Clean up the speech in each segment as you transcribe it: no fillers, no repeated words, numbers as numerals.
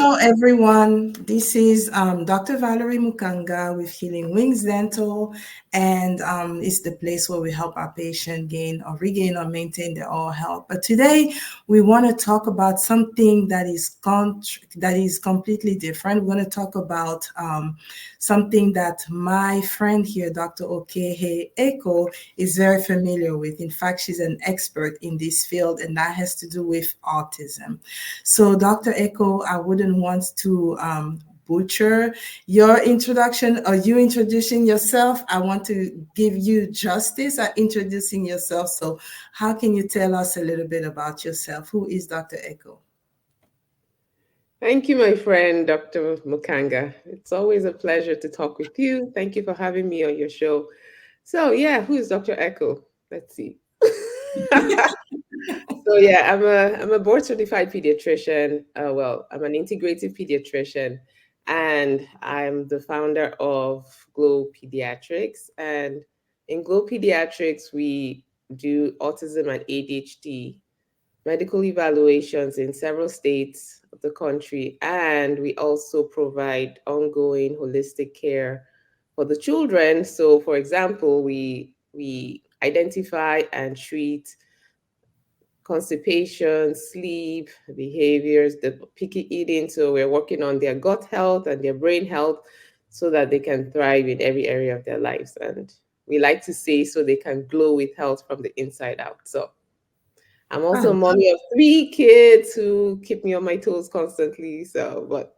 Hello, everyone. This is Dr. Valerie Mukanga with Healing Wings Dental, and it's the place where we help our patient gain or regain or maintain their oral health. But today, we want to talk about something that is completely different. We want to talk about something that my friend here, Dr. Hokehe Eko, is very familiar with. In fact, she's an expert in this field, and that has to do with autism. So, Dr. Eko, I wouldn't want to butcher your introduction or you introducing yourself. I want to give you justice at introducing yourself. So, how can you tell us a little bit about yourself? Who is Dr. Eko? Thank you, my friend, Dr. Mukanga. It's always a pleasure to talk with you. Thank you for having me on your show. So, yeah, who is Dr. Echo? Let's see. So, yeah, I'm a board certified pediatrician. Well, I'm an integrative pediatrician, and I'm the founder of Glow Pediatrics. And in Glow Pediatrics, we do autism and ADHD medical evaluations in several states of the country, and we also provide ongoing holistic care for the children. So, for example, we identify and treat constipation, sleep, behaviors, the picky eating. So we're working on their gut health and their brain health so that they can thrive in every area of their lives. And we like to say so they can glow with health from the inside out. So I'm also a mommy of 3 kids who keep me on my toes constantly. So, but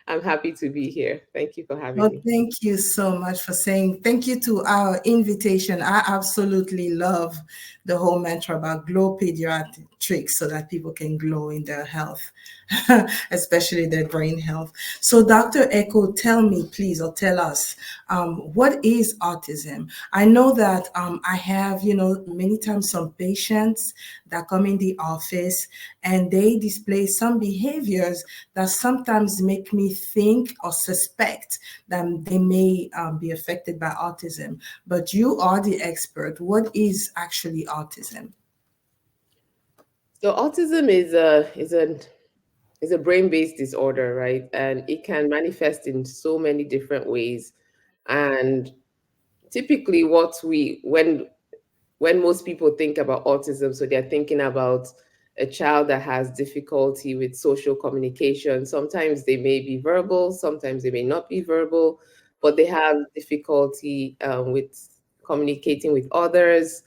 I'm happy to be here. Thank you for having Well, me. thank you so much for saying thank you to our invitation. I absolutely love the whole mantra about glow pediatrics so that people can glow in their health, especially their brain health. So, Dr. Echo, tell me, please, or tell us, what is autism? I know that I have, many times some patients that come in the office and they display some behaviors that sometimes make me think or suspect that they may be affected by autism. But you are the expert. What is actually autism? So autism is a brain-based disorder, right? And it can manifest in so many different ways. And typically when most people think about autism, so they're thinking about a child that has difficulty with social communication. Sometimes they may be verbal, sometimes they may not be verbal, but they have difficulty with communicating with others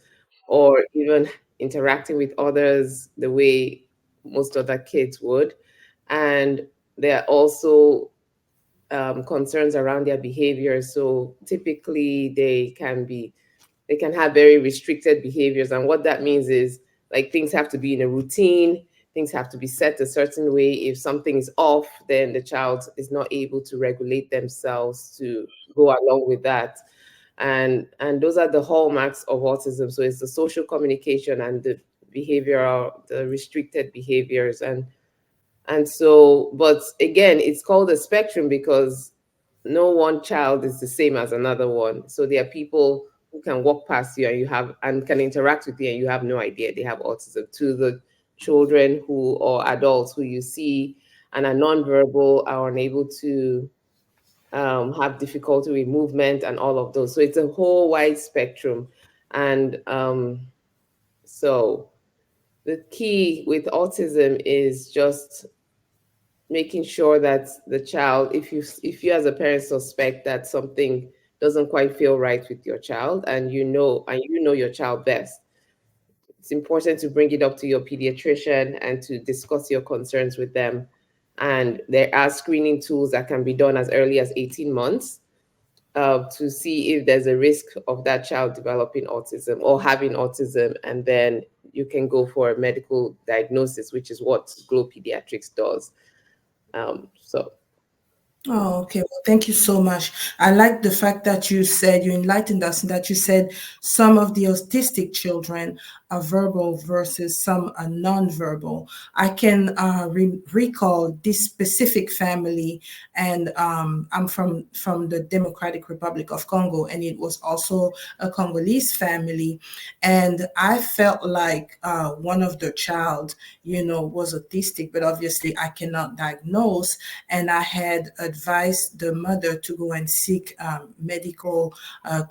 or even interacting with others the way most other kids would. And there are also concerns around their behavior. So typically they can have very restricted behaviors. And what that means is like things have to be in a routine, things have to be set a certain way. If something is off, then the child is not able to regulate themselves to go along with that. And those are the hallmarks of autism. So it's the social communication and the behavioral, the restricted behaviors. And so, but again, it's called a spectrum because no one child is the same as another one. So there are people who can walk past you and you have and can interact with you and you have no idea they have autism, to the children who or adults who you see and are nonverbal, are unable to have difficulty with movement and all of those. So it's a whole wide spectrum. And so the key with autism is just making sure that the child, if you as a parent suspect that something doesn't quite feel right with your child, and you know your child best, it's important to bring it up to your pediatrician and to discuss your concerns with them. And there are screening tools that can be done as early as 18 months to see if there's a risk of that child developing autism or having autism, and then you can go for a medical diagnosis, which is what Glow Pediatrics does. So Oh, okay. Well, thank you so much. I like the fact that you said, you enlightened us, and that you said some of the autistic children are verbal versus some are nonverbal. I can recall this specific family, and I'm from the Democratic Republic of Congo, and it was also a Congolese family, and I felt like one of the child, was autistic, but obviously I cannot diagnose, and I had advised the mother to go and seek medical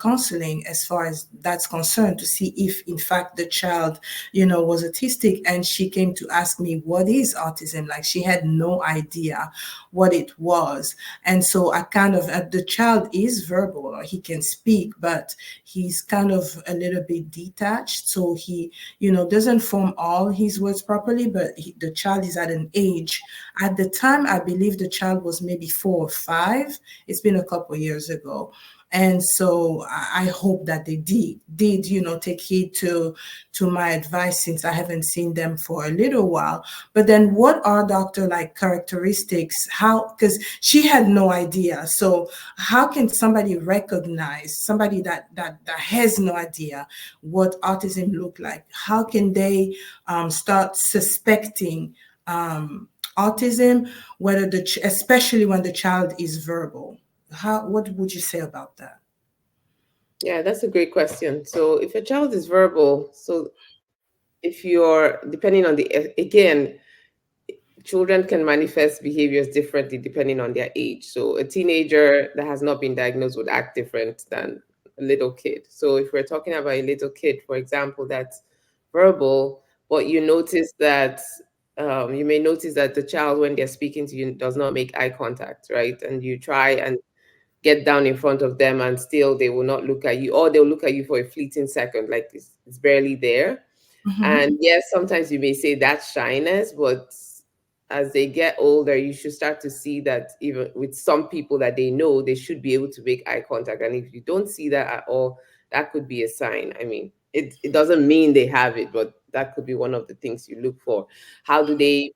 counseling as far as that's concerned, to see if in fact the child, was autistic. And she came to ask me, what is autism? Like, she had no idea what it was. And so I kind of, the child is verbal, or he can speak, but he's kind of a little bit detached. So he, doesn't form all his words properly, but the child is at an age. At the time, I believe the child was maybe 4 or 5. It's been a couple of years ago. And so I hope that they did, take heed to my advice, since I haven't seen them for a little while. But then what are, doctor, like, characteristics? How, because she had no idea. So how can somebody recognize somebody that has no idea what autism look like? How can they start suspecting autism, whether especially when the child is verbal? What would you say about that? Yeah, that's a great question. So if a child is verbal, so if you're depending on the again, children can manifest behaviors differently depending on their age. So a teenager that has not been diagnosed would act different than a little kid. So if we're talking about a little kid, for example, that's verbal, but you may notice that the child, when they're speaking to you, does not make eye contact, right? And you try and get down in front of them, and still they will not look at you, or they'll look at you for a fleeting second, like it's barely there. And Mm-hmm. yes, sometimes you may say that's shyness, but as they get older, you should start to see that even with some people that they know, they should be able to make eye contact. And if you don't see that at all, that could be a sign. I mean, it doesn't mean they have it, but that could be one of the things you look for. How do they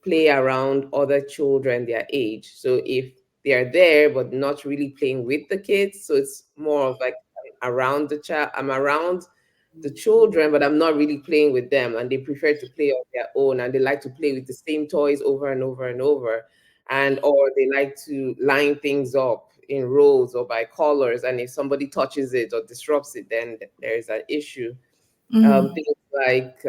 play around other children their age? So if they are there but not really playing with the kids, so it's more of like around the child, I'm around the children, but I'm not really playing with them, and they prefer to play on their own, and they like to play with the same toys over and over and over, and or they like to line things up in rows or by colors, and if somebody touches it or disrupts it, then there is an issue. Mm-hmm. Things like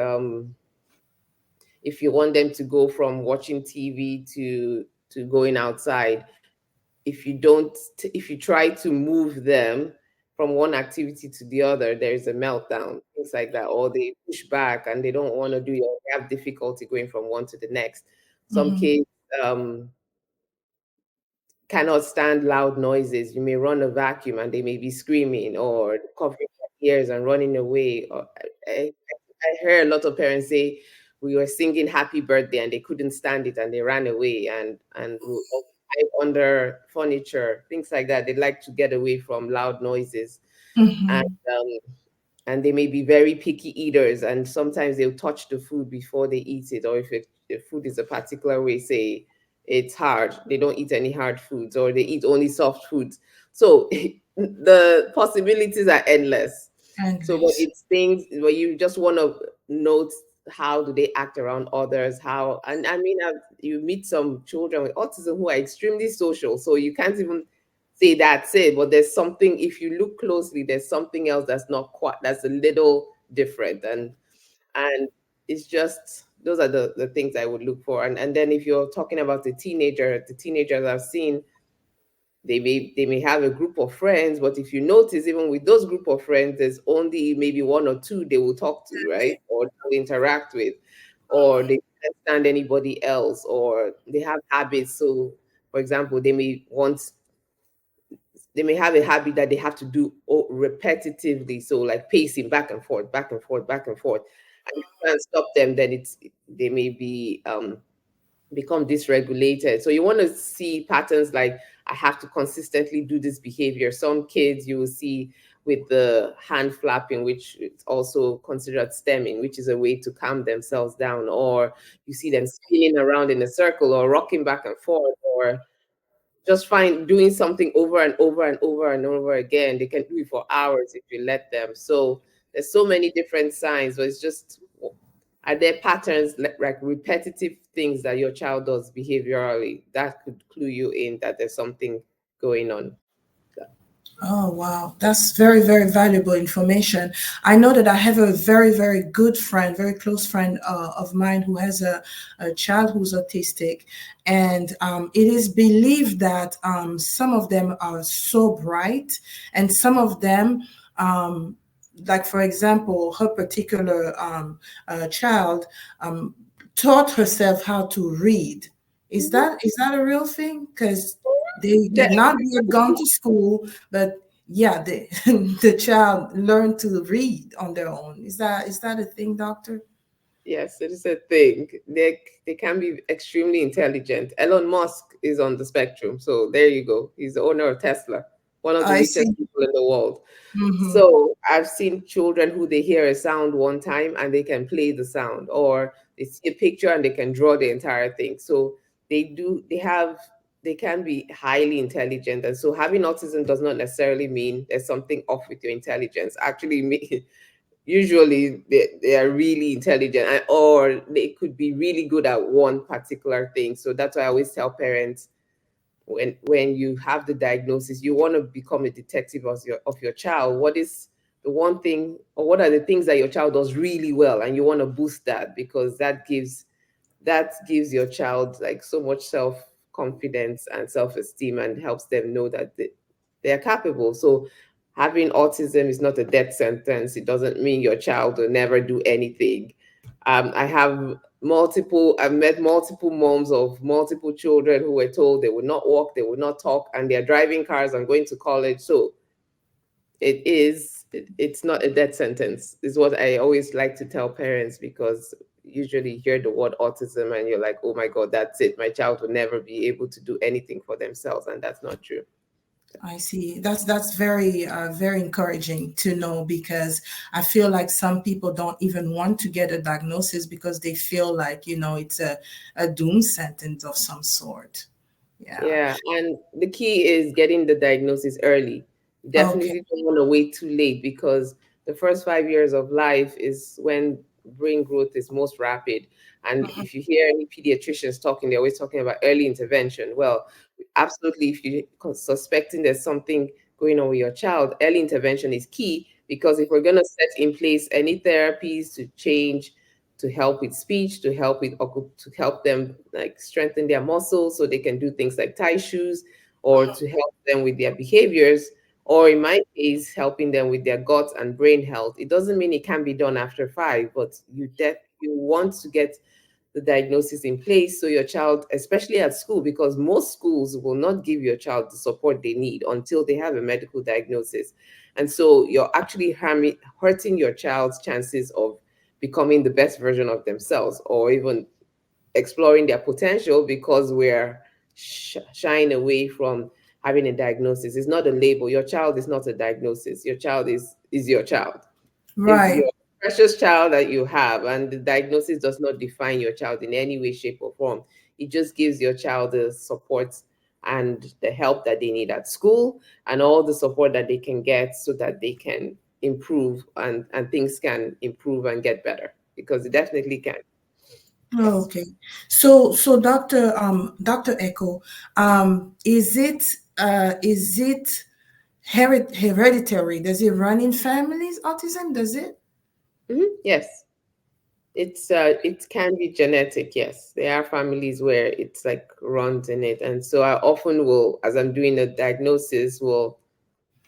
if you want them to go from watching TV to going outside, if you try to move them from one activity to the other, there's a meltdown, things like that, or they push back and they don't want to do it, or they have difficulty going from one to the next. Some Mm-hmm. kids um, cannot stand loud noises. You may run a vacuum and they may be screaming or covering their ears and running away. Or I heard a lot of parents say we were singing happy birthday and they couldn't stand it and they ran away and will hide under furniture, things like that. They like to get away from loud noises. And Mm-hmm. um, and they may be very picky eaters, and sometimes they'll touch the food before they eat it, or if food is a particular way, say it's hard, they don't eat any hard foods, or they eat only soft foods. So the possibilities are endless. So but Endless. it's things where you just want to note how do they act around others, how, and I mean, you meet some children with autism who are extremely social, so you can't even say that's it, but there's something, if you look closely, there's something else that's not quite, that's a little different. And it's just those are the things I would look for. And then if you're talking about the teenagers I've seen, they may have a group of friends, but if you notice, even with those group of friends, there's only maybe one or two they will talk to, right? Or they'll interact with, or they can't stand anybody else, or they have habits. So for example, they may have a habit that they have to do repetitively, so like pacing back and forth, back and forth, back and forth, and if you can't stop them, then they may be become dysregulated. So you want to see patterns like, I have to consistently do this behavior. Some kids you will see with the hand flapping, which is also considered stemming, which is a way to calm themselves down, or you see them spinning around in a circle or rocking back and forth, or just find doing something over and over and over and over again. They can do it for hours if you let them. So there's so many different signs, but it's just, are there patterns like repetitive things that your child does behaviorally that could clue you in that there's something going on? Oh, wow. That's very, very valuable information. I know that I have a very, very good friend, very close friend of mine who has a child who's autistic. And it is believed that some of them are so bright, and some of them, like, for example, her particular child um, taught herself how to read. Is that a real thing? Because they The- did not yet gone to school, but yeah, the the child learned to read on their own. Is that a thing, doctor? Yes, it is a thing. They can be extremely intelligent. Elon Musk is on the spectrum. So there you go. He's the owner of Tesla, one of the I see. richest people in the world. Mm-hmm. So I've seen children who they hear a sound one time and they can play the sound, or they see a picture and they can draw the entire thing. So they can be highly intelligent. And so having autism does not necessarily mean there's something off with your intelligence. Actually, usually they are really intelligent, or they could be really good at one particular thing. So that's why I always tell parents, when you have the diagnosis, you want to become a detective of your child. What is the one thing, or what are the things that your child does really well, and you want to boost that, because that gives your child like so much self confidence and self esteem, and helps them know that they are capable. So having autism is not a death sentence. It doesn't mean your child will never do anything. I've met multiple moms of multiple children who were told they would not walk, they would not talk, and they're driving cars and going to college. So it's not a death sentence, is what I always like to tell parents, because usually you hear the word autism and you're like, oh my God, that's it. My child will never be able to do anything for themselves. And that's not true. I see. That's very very encouraging to know, because I feel like some people don't even want to get a diagnosis because they feel like, it's a doom sentence of some sort. Yeah. Yeah, and the key is getting the diagnosis early. You Okay. definitely don't want to wait too late, because the first 5 years of life is when brain growth is most rapid. And Mhm. if you hear any pediatricians talking, they're always talking about early intervention. Well, absolutely, if you're suspecting there's something going on with your child, early intervention is key, because if we're going to set in place any therapies to change, to help with speech, to help them like strengthen their muscles so they can do things like tie shoes, or to help them with their behaviors, or in my case, helping them with their gut and brain health. It doesn't mean it can be done after 5, but you want to get the diagnosis in place so your child, especially at school, because most schools will not give your child the support they need until they have a medical diagnosis. And so you're actually hurting your child's chances of becoming the best version of themselves, or even exploring their potential, because we're shying away from having a diagnosis. It's not a label. Your child is not a diagnosis. Your child is your child, is Right. your precious child that you have, and the diagnosis does not define your child in any way, shape, or form. It just gives your child the support and the help that they need at school, and all the support that they can get, so that they can improve, and things can improve and get better, because it definitely can. Yes. Okay. So Dr. Echo, is it hereditary? Does it run in families, autism? Does it? Yes. It can be genetic, yes. There are families where it's like runs in it. And so I often will, as I'm doing a diagnosis, will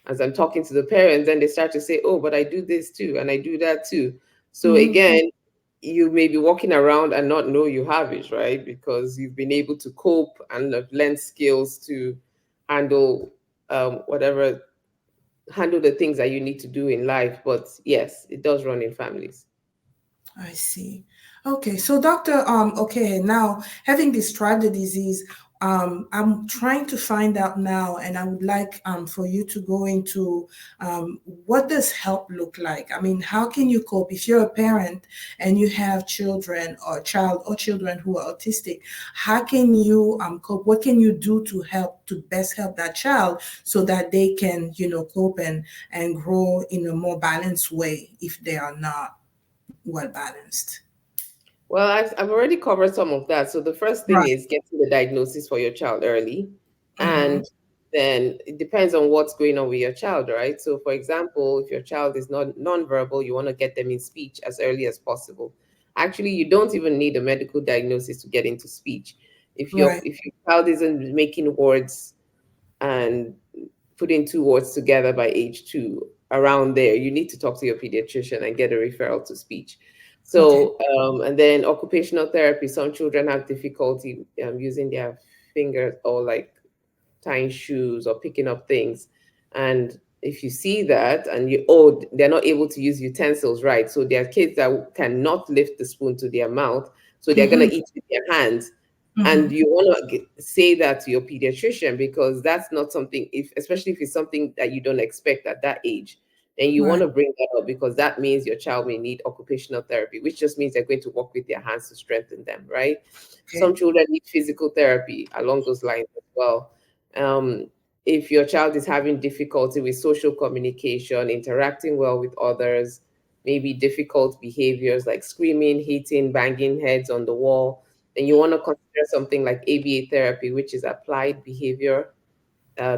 as I'm talking to the parents, then they start to say, oh, but I do this too, and I do that too. So Mhm. again, you may be walking around and not know you have it, right? Because you've been able to cope and have learned skills to handle whatever, handle the things that you need to do in life. But yes, it does run in families. I see. Okay, so Doctor, okay, now having described the disease, I'm trying to find out now, and I would like for you to go into what does help look like. I mean, how can you cope if you're a parent and you have children or child or children who are autistic? How can you cope? What can you do to help to best help that child so that they can, cope and grow in a more balanced way if they are not well balanced? Well, I've already covered some of that. So the first thing Right. is getting the diagnosis for your child early. Mm-hmm. And then it depends on what's going on with your child, right? So for example, if your child is not nonverbal, you want to get them in speech as early as possible. Actually, you don't even need a medical diagnosis to get into speech. Right. If your child isn't making words and putting two words together by age 2, around there, you need to talk to your pediatrician and get a referral to speech. Okay. So, and then occupational therapy, some children have difficulty using their fingers or like tying shoes or picking up things. And if you see that and they're not able to use utensils right. So there are kids that cannot lift the spoon to their mouth. So they're going Mm-hmm. to eat with their hands. Mm-hmm. And you want to say that to your pediatrician because that's not something, especially if it's something that you don't expect at that age, then you want Right. to bring that up because that means your child may need occupational therapy, which just means they're going to work with their hands to strengthen them, right? Okay. Some children need physical therapy along those lines as well. um, if your child is having difficulty with social communication, interacting well with others, maybe difficult behaviors like screaming, hitting, banging heads on the wall, then you want to consider something like ABA therapy, which is applied behavior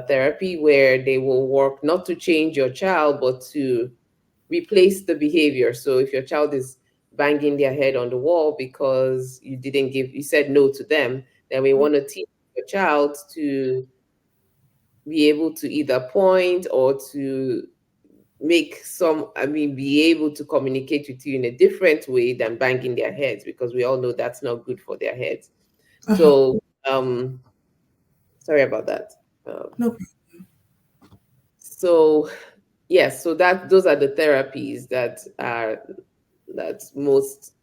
therapy, where they will work not to change your child, but to replace the behavior. So if your child is banging their head on the wall because you said no to them, then we want to teach your child to be able to either point or to be able to communicate with you in a different way than banging their heads, because we all know that's not good for their heads. Uh-huh. So, sorry about that. No. So, yes, so those are the therapies that most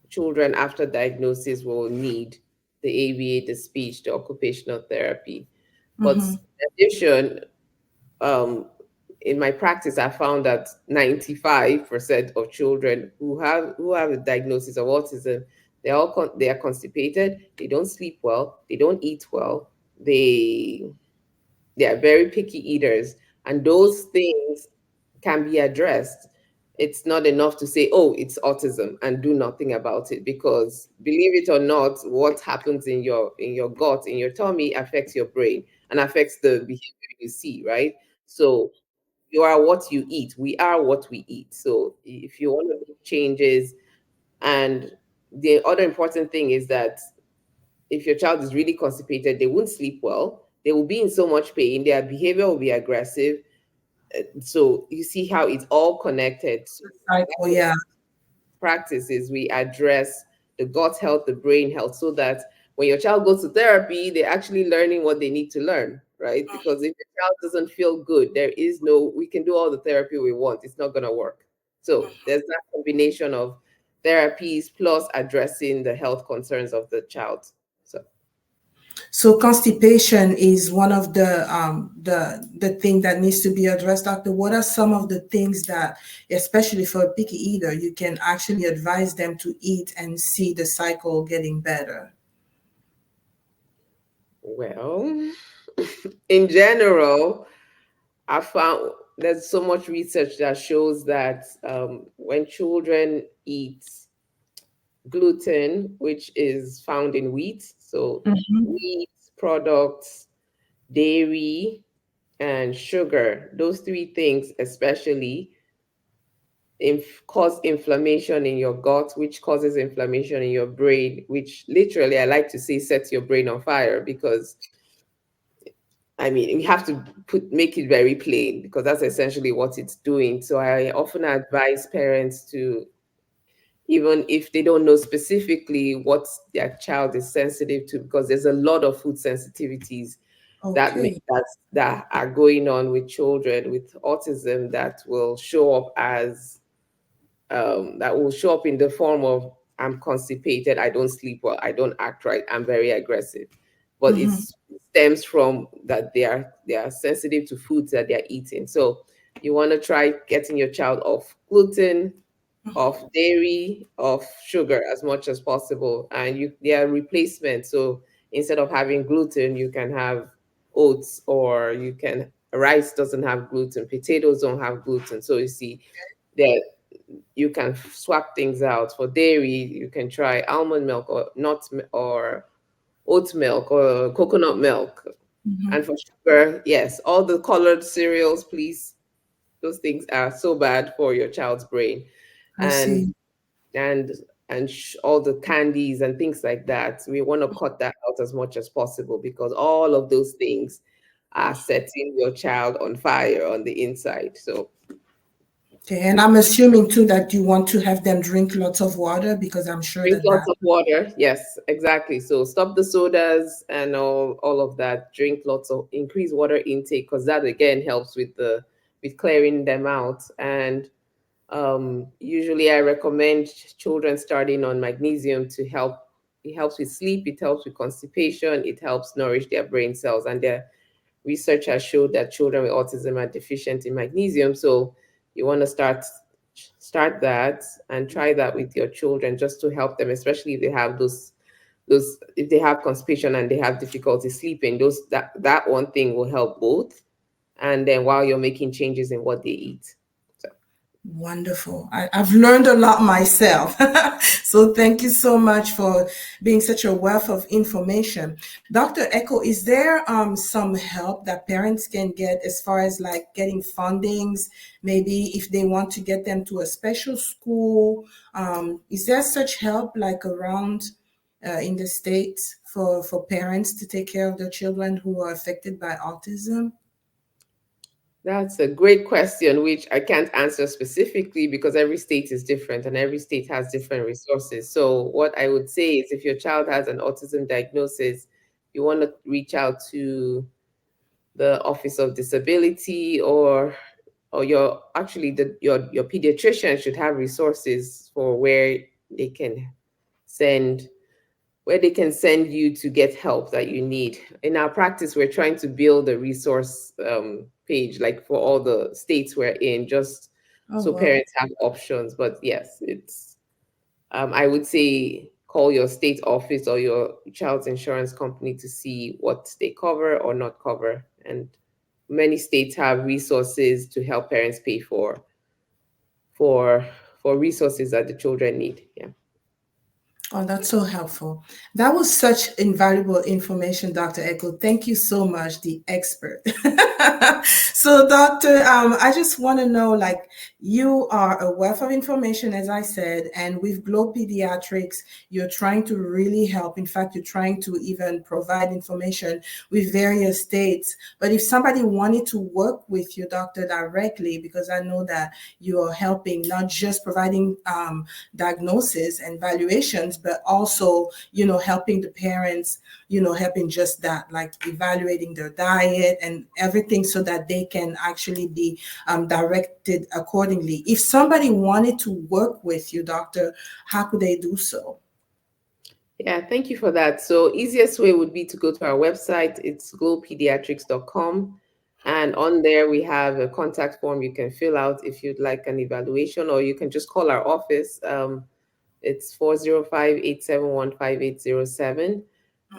children after diagnosis will need: the ABA, the speech, the occupational therapy. But Mm-hmm. in addition, um, in my practice, I found that 95% of children who have a diagnosis of autism, they are constipated, they don't sleep well, they don't eat well, they they are very picky eaters, and those things can be addressed. It's not enough to say, oh, it's autism and do nothing about it, because believe it or not, what happens in your gut, in your tummy, affects your brain and affects the behavior you see, right? So you are what you eat. We are what we eat. So if you want to make changes, and the other important thing is that if your child is really constipated, they won't sleep well. They will be in so much pain. Their behavior will be aggressive. So you see how it's all connected. So Cycle, yeah. practices, we address the gut health, the brain health, so that when your child goes to therapy, they're actually learning what they need to learn, right? Because if the child doesn't feel good, we can do all the therapy we want, it's not going to work. So there's that combination of therapies plus addressing the health concerns of the child. So, So constipation is one of the thing that needs to be addressed, doctor. What are some of the things that, especially for a picky eater, you can actually advise them to eat and see the cycle getting better? well, in general, I found there's so much research that shows that when children eat gluten, which is found in wheat, so Mm-hmm. wheat products, dairy, and sugar, those three things especially cause inflammation in your gut, which causes inflammation in your brain, which literally I like to say sets your brain on fire, because we have to make it very plain, because that's essentially what it's doing. So I often advise parents to, even if they don't know specifically what their child is sensitive to, because there's a lot of food sensitivities that Okay. that are going on with children with autism, that will show up in the form of: I'm constipated, I don't sleep well, I don't act right, I'm very aggressive. but it stems from that they are sensitive to foods that they're eating. So you want to try getting your child off gluten, off dairy, off sugar as much as possible, and they are replacement. So instead of having gluten, you can have oats, or you can rice doesn't have gluten, potatoes don't have gluten. So you see that you can swap things out. For dairy, you can try almond milk or or oat milk or coconut milk. Mhm. And for sugar, yes, all the colored cereals, please. Those things are so bad for your child's brain. I And see. and all the candies and things like that. We want to cut that out as much as possible, because all of those things are setting your child on fire on the inside. So Okay, and I'm assuming too that you want to have them drink lots of water because I'm sure drink that lots of water. Yes, exactly. So stop the sodas and all of that. Drink lots of increase water intake, because that again helps with clearing them out. And usually I recommend children starting on magnesium to help. It helps with sleep, it helps with constipation, it helps nourish their brain cells. And their research has showed that children with autism are deficient in magnesium. So you want to start that and try that with your children, just to help them, especially if they have those if they have constipation and they have difficulty sleeping. That one thing will help both. And then while you're making changes in what they eat. So wonderful. I've learned a lot myself. So thank you so much for being such a wealth of information. Dr. Eko, is there some help that parents can get as far as like getting fundings, maybe if they want to get them to a special school? Is there such help like around in the States for parents to take care of their children who are affected by autism? that's a great question, which I can't answer specifically, because every state is different and every state has different resources. So, what I would say is, if your child has an autism diagnosis, you want to reach out to the Office of Disability, or your actually your pediatrician should have resources for send where they can send you to get help that you need. In our practice, we're trying to build a resource page, like for all the states we're in, just Oh, so wow. parents have options. But yes, I would say call your state office or your child's insurance company to see what they cover or not cover. And many states have resources to help parents pay for for resources that the children need. Yeah. Oh, that's so helpful. That was such invaluable information, Dr. Echo. Thank you so much, the expert. So, Doctor, I just want to know, like, you are a wealth of information, as I said, and with Glow Pediatrics, you're trying to really help. In fact, you're trying to even provide information with various states. But if somebody wanted to work with you, doctor, directly, because I know that you are helping, not just providing diagnosis and valuations, but also, helping the parents, helping just that, like evaluating their diet and everything so that they can actually be directed accordingly. If somebody wanted to work with you, doctor, how could they do so? Yeah, thank you for that. So, easiest way would be to go to our website. It's glowpediatrics.com. And on there, we have a contact form you can fill out if you'd like an evaluation, or you can just call our office. It's 405-871-5807.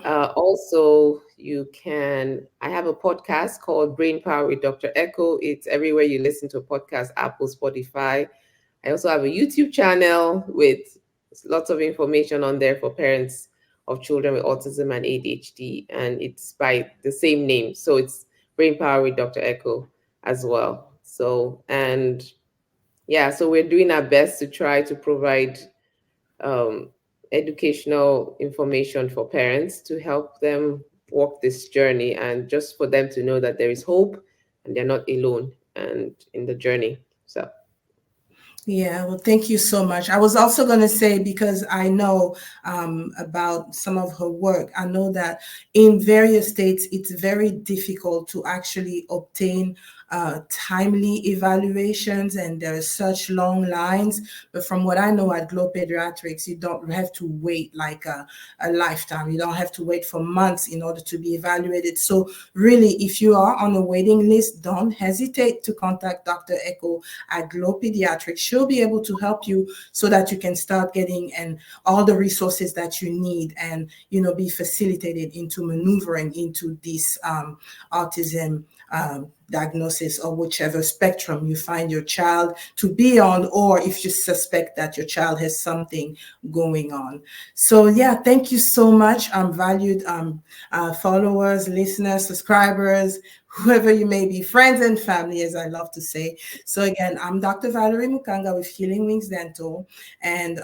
Also, I have a podcast called Brain Power with Dr. Echo. It's everywhere you listen to a podcast: Apple, Spotify. I also have a YouTube channel with lots of information on there for parents of children with autism and ADHD, and it's by the same name. So it's Brain Power with Dr. Echo as well. So, and yeah, so we're doing our best to try to provide um, educational information for parents to help them walk this journey, and just for them to know that there is hope and they're not alone and in the journey. So Yeah, well, thank you so much. I was also going to say, because I know about some of her work, I know that in various states, it's very difficult to actually obtain timely evaluations, and there are such long lines. But from what I know at Glow Pediatrics, you don't have to wait like a lifetime. You don't have to wait for months in order to be evaluated. So really, if you are on a waiting list, don't hesitate to contact Dr. Eko at Glow Pediatrics. She'll be able to help you so that you can start getting and all the resources that you need, and be facilitated into maneuvering into this autism diagnosis, or whichever spectrum you find your child to be on, or if you suspect that your child has something going on. So yeah, thank you so much, valued followers, listeners, subscribers, whoever you may be, friends and family, as I love to say. So again, I'm Dr. Valerie Mukanga with Healing Wings Dental. And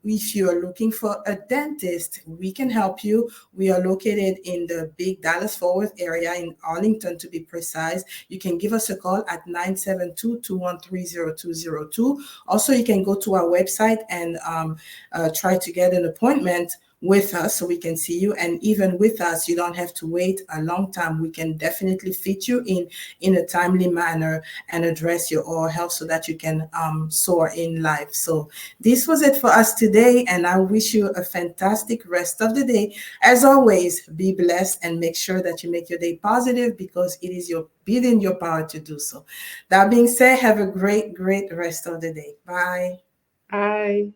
if you are looking for a dentist, we can help you. We are located in the big Dallas-Fort Worth area, in Arlington to be precise. You can give us a call at 972-213-0202. Also, you can go to our website and try to get an appointment with us so we can see you. And even with us, you don't have to wait a long time. We can definitely fit you in a timely manner and address your oral health so that you can soar in life. So this was it for us today, and I wish you a fantastic rest of the day. As always, be blessed and make sure that you make your day positive, because it is within your power to do so. That being said, have a great rest of the day. Bye. Bye.